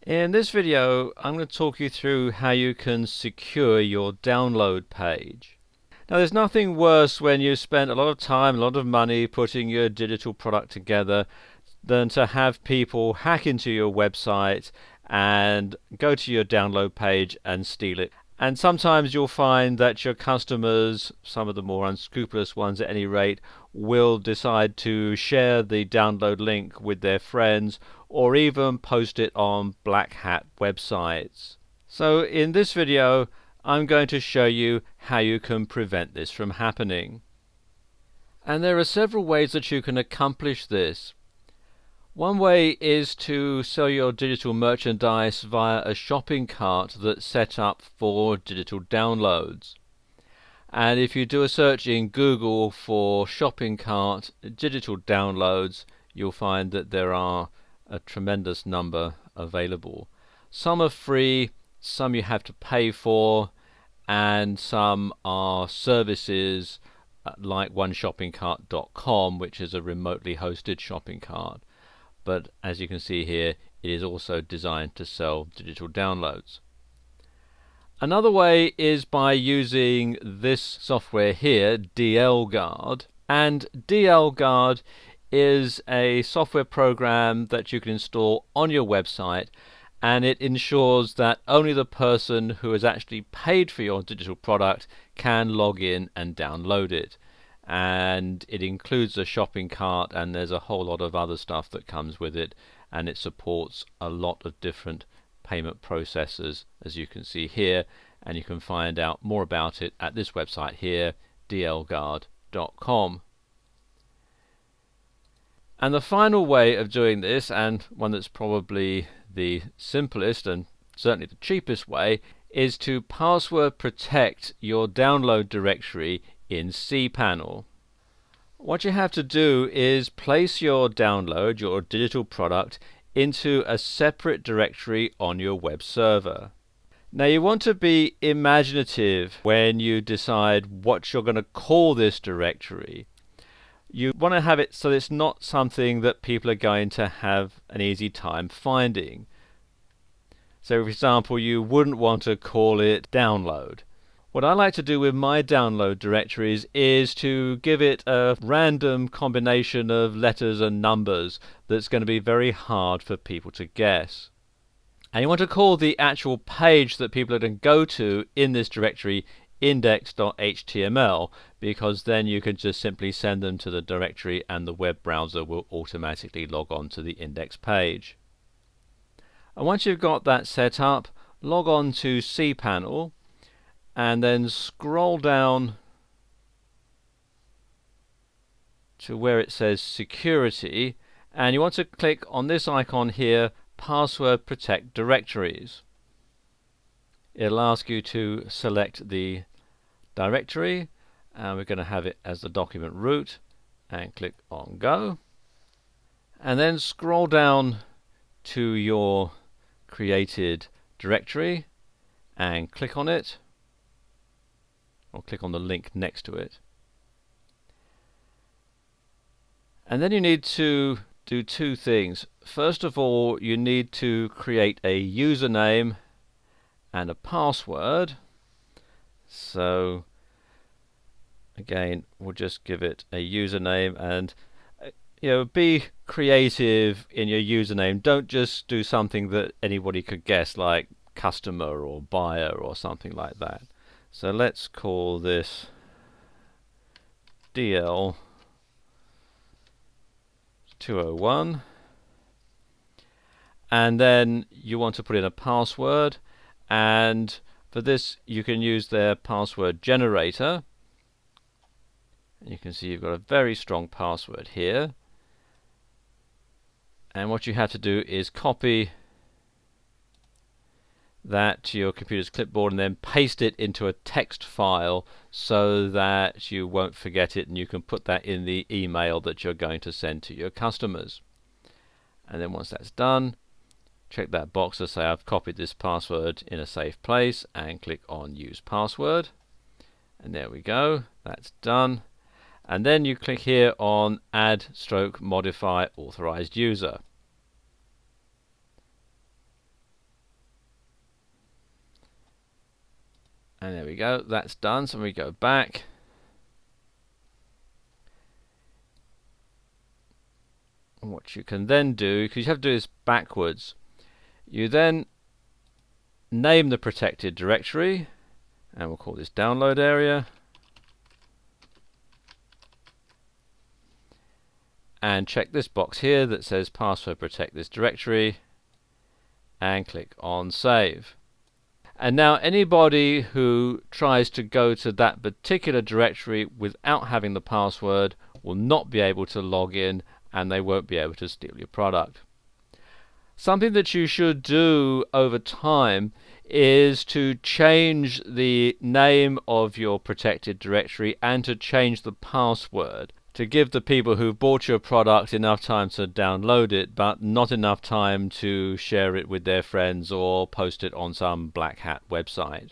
In this video, I'm going to talk you through how you can secure your download page. Now, there's nothing worse when you spend a lot of time, a lot of money putting your digital product together than to have people hack into your website and go to your download page and steal it. And sometimes you'll find that your customers, some of the more unscrupulous ones at any rate, will decide to share the download link with their friends or even post it on black hat websites. So in this video, I'm going to show you how you can prevent this from happening. And there are several ways that you can accomplish this. One way is to sell your digital merchandise via a shopping cart that's set up for digital downloads. And if you do a search in Google for shopping cart digital downloads, you'll find that there are a tremendous number available. Some are free, some you have to pay for, and some are services like oneshoppingcart.com, which is a remotely hosted shopping cart. But as you can see here, it is also designed to sell digital downloads. Another way is by using this software here, DLGuard. And DLGuard is a software program that you can install on your website, and it ensures that only the person who has actually paid for your digital product can log in and download it. And it includes a shopping cart, and there's a whole lot of other stuff that comes with it, and it supports a lot of different payment processors, as you can see here, and you can find out more about it at this website here, dlguard.com. And the final way of doing this, and one that's probably the simplest and certainly the cheapest way, is to password protect your download directory in cPanel. What you have to do is place your download, your digital product, into a separate directory on your web server. Now, you want to be imaginative when you decide what you're going to call this directory. You want to have it so it's not something that people are going to have an easy time finding. So, for example, you wouldn't want to call it download. What I like to do with my download directories is to give it a random combination of letters and numbers that's going to be very hard for people to guess. And you want to call the actual page that people are going to go to in this directory index.html, because then you can just simply send them to the directory and the web browser will automatically log on to the index page. And once you've got that set up, log on to cPanel and then scroll down to where it says security, and you want to click on this icon here, password protect directories. It'll ask you to select the directory, and we're going to have it as the document root, and click on go, and then scroll down to your created directory and click on it, or click on the link next to it. And then you need to do two things. First of all, you need to create a username and a password. So again, we'll just give it a username, and be creative in your username. Don't just do something that anybody could guess, like customer or buyer or something like that. So let's call this DL201, and then you want to put in a password, and for this you can use their password generator. You can see you've got a very strong password here, and what you have to do is copy that to your computer's clipboard and then paste it into a text file so that you won't forget it, and you can put that in the email that you're going to send to your customers. And then once that's done, check that box to say I've copied this password in a safe place and click on use password, and there we go, that's done. And then you click here on add/modify authorized user. And there we go, that's done. So we go back. And what you can then do, because you have to do this backwards, you then name the protected directory, and we'll call this download area. And check this box here that says password protect this directory, and click on save. And now anybody who tries to go to that particular directory without having the password will not be able to log in, and they won't be able to steal your product. Something that you should do over time is to change the name of your protected directory and to change the password to give the people who bought your product enough time to download it, but not enough time to share it with their friends or post it on some black hat website.